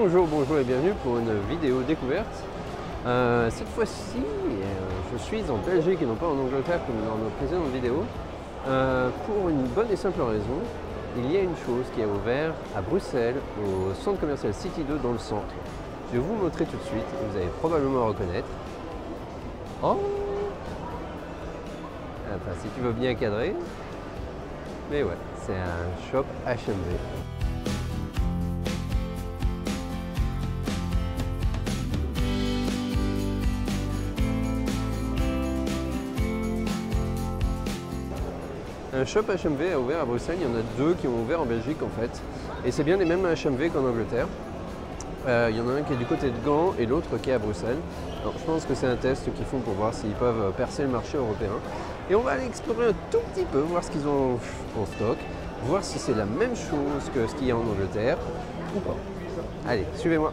Bonjour et bienvenue pour une vidéo découverte. Cette fois-ci, je suis en Belgique et non pas en Angleterre comme dans nos précédentes vidéos. Pour une bonne et simple raison, il y a une chose qui est ouverte à Bruxelles, au centre commercial City 2 dans le centre. Je vais vous montrer tout de suite, vous allez probablement reconnaître. Oh, enfin, si tu veux bien cadrer. Mais ouais, c'est un shop HMV. Un shop HMV a ouvert à Bruxelles, il y en a deux qui ont ouvert en Belgique en fait. Et c'est bien les mêmes HMV qu'en Angleterre. Il y en a un qui est du côté de Gand et l'autre qui est à Bruxelles. Alors, je pense que c'est un test qu'ils font pour voir s'ils peuvent percer le marché européen. Et on va aller explorer un tout petit peu, voir ce qu'ils ont en stock, voir si c'est la même chose que ce qu'il y a en Angleterre ou pas. Allez, suivez-moi.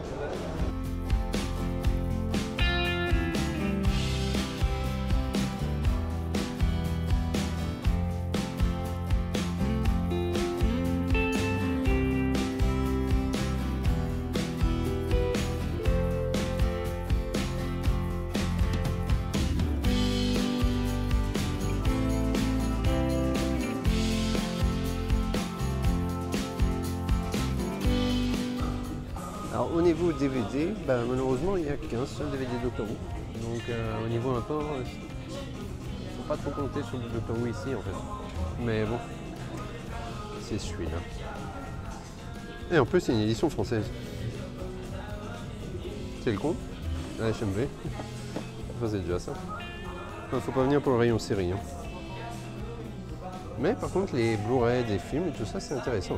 Alors au niveau DVD, malheureusement il n'y a qu'un seul DVD Doctor Who. Donc au niveau import, il ne faut pas trop compter sur le Doctor Who ici en fait. Mais bon, c'est celui-là. Et en plus c'est une édition française. C'est le con, la HMV. Enfin c'est déjà ça. Il faut pas venir pour le rayon série. Hein. Mais par contre les Blu-ray des films et tout ça c'est intéressant.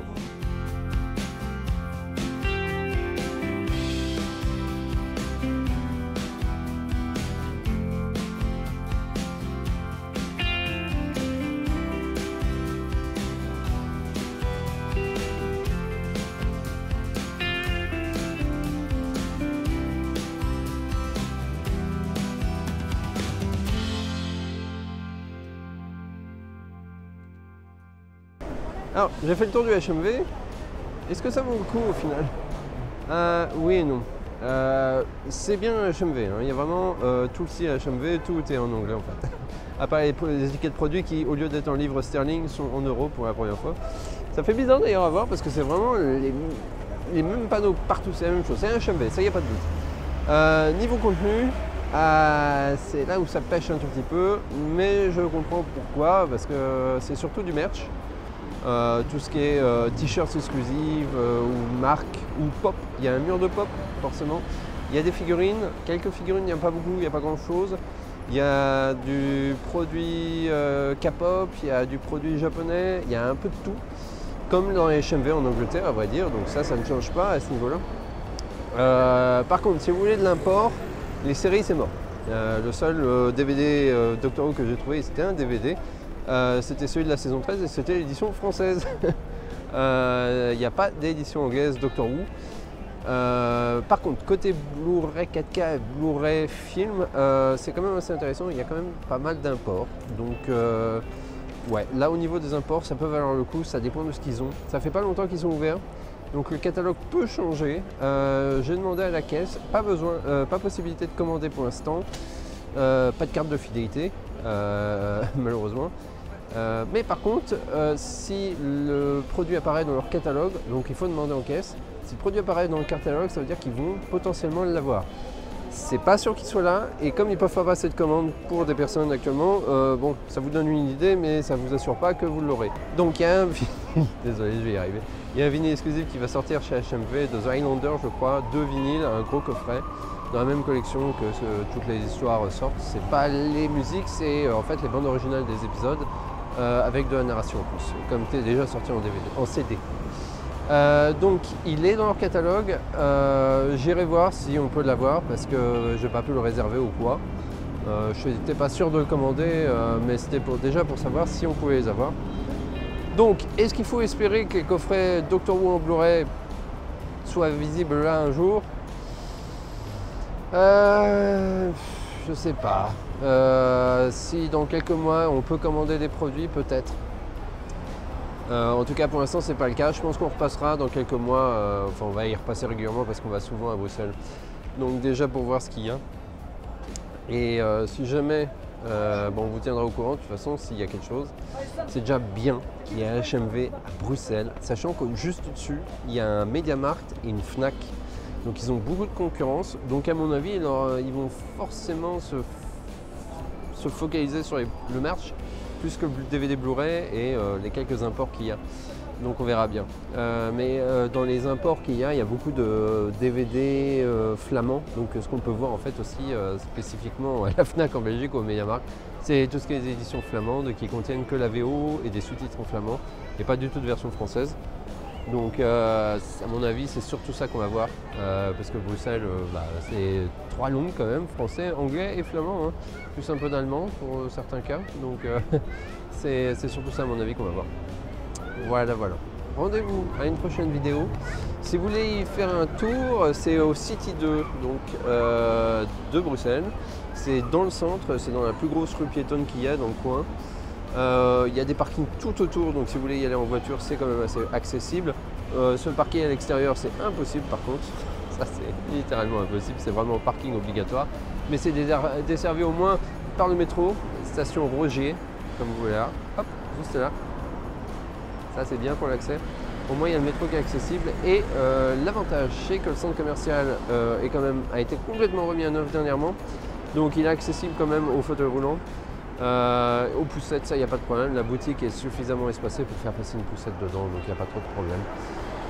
Alors, j'ai fait le tour du HMV. Est-ce que ça vaut le coup au final? Oui et non. C'est bien un HMV. Hein. Il y a vraiment tout le style HMV, tout est en anglais en fait. À part les étiquettes produits qui, au lieu d'être en livres sterling, sont en euros pour la première fois. Ça fait bizarre d'ailleurs à voir parce que c'est vraiment les mêmes panneaux partout, c'est la même chose. C'est un HMV, ça y a pas de doute. Niveau contenu, c'est là où ça pêche un tout petit peu, mais je comprends pourquoi, parce que c'est surtout du merch. Tout ce qui est t-shirts exclusifs ou marques ou pop, il y a un mur de pop forcément. Il y a des figurines, quelques figurines, il n'y a pas beaucoup, il n'y a pas grand chose. Il y a du produit K-pop, il y a du produit japonais, il y a un peu de tout. Comme dans les HMV en Angleterre à vrai dire, donc ça ne change pas à ce niveau-là. Par contre, si vous voulez de l'import, les séries c'est mort. Le seul DVD Doctor Who que j'ai trouvé, c'était un DVD. C'était celui de la saison 13 et c'était l'édition française. Il n'y a pas d'édition anglaise Doctor Who. Par contre, côté Blu-ray 4K et Blu-ray film, c'est quand même assez intéressant. Il y a quand même pas mal d'imports. Donc, ouais, là au niveau des imports, ça peut valoir le coup. Ça dépend de ce qu'ils ont. Ça fait pas longtemps qu'ils sont ouverts. Donc le catalogue peut changer. J'ai demandé à la caisse, pas besoin, pas possibilité de commander pour l'instant. Pas de carte de fidélité, malheureusement. Mais par contre, si le produit apparaît dans leur catalogue, donc il faut demander en caisse, si le produit apparaît dans le catalogue, ça veut dire qu'ils vont potentiellement l'avoir. C'est pas sûr qu'il soit là, et comme ils peuvent pas passer de commande pour des personnes actuellement, bon, ça vous donne une idée, mais ça vous assure pas que vous l'aurez. Donc il y a un vinyle, désolé, je vais y arriver. Il y a un vinyle exclusif qui va sortir chez HMV de The Highlander, je crois, 2 vinyles, un gros coffret, dans la même collection que toutes les histoires sortent. C'est pas les musiques, c'est en fait les bandes originales des épisodes. Avec de la narration en plus, comme tu es déjà sorti en DVD, en CD. Donc il est dans leur catalogue, j'irai voir si on peut l'avoir parce que je n'ai pas pu le réserver ou quoi. Je n'étais pas sûr de le commander, mais c'était déjà pour savoir si on pouvait les avoir. Donc est-ce qu'il faut espérer que les coffrets Doctor Who en Blu-ray soient visibles là un jour? Je sais pas. Si dans quelques mois on peut commander des produits, peut-être. En tout cas, pour l'instant, c'est pas le cas. Je pense qu'on repassera dans quelques mois. Enfin, on va y repasser régulièrement parce qu'on va souvent à Bruxelles. Donc déjà pour voir ce qu'il y a. Et si jamais, bon, on vous tiendra au courant de toute façon s'il y a quelque chose. C'est déjà bien qu'il y ait un HMV à Bruxelles, sachant que juste au-dessus, il y a un MediaMarkt et une Fnac. Donc ils ont beaucoup de concurrence. Donc à mon avis, ils vont forcément se focaliser sur le merch plus que le DVD Blu-ray et les quelques imports qu'il y a. Donc on verra bien. Mais dans les imports qu'il y a beaucoup de DVD flamands. Donc ce qu'on peut voir en fait aussi spécifiquement à la Fnac en Belgique, au MediaMarkt, c'est tout ce qui est des éditions flamandes qui contiennent que la VO et des sous-titres en flamand et pas du tout de version française. Donc à mon avis c'est surtout ça qu'on va voir parce que Bruxelles c'est 3 langues quand même, français, anglais et flamand, hein. Plus un peu d'allemand pour certains cas. Donc c'est surtout ça à mon avis qu'on va voir. Voilà. Rendez-vous à une prochaine vidéo. Si vous voulez y faire un tour, c'est au City 2 donc, de Bruxelles. C'est dans le centre, c'est dans la plus grosse rue piétonne qu'il y a dans le coin. Il y a des parkings tout autour, donc si vous voulez y aller en voiture, c'est quand même assez accessible. Se parquer à l'extérieur, c'est impossible par contre. Ça, c'est littéralement impossible, c'est vraiment parking obligatoire. Mais c'est desservi au moins par le métro, station Roger, comme vous voyez là. Hop, juste là. Ça, c'est bien pour l'accès. Au moins, il y a le métro qui est accessible. Et l'avantage, c'est que le centre commercial a été complètement remis à neuf dernièrement. Donc, il est accessible quand même aux fauteuils roulants. Aux poussettes, ça, il n'y a pas de problème. La boutique est suffisamment espacée pour faire passer une poussette dedans, donc il n'y a pas trop de problème.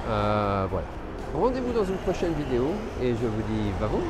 Voilà. Rendez-vous dans une prochaine vidéo et je vous dis, va vous.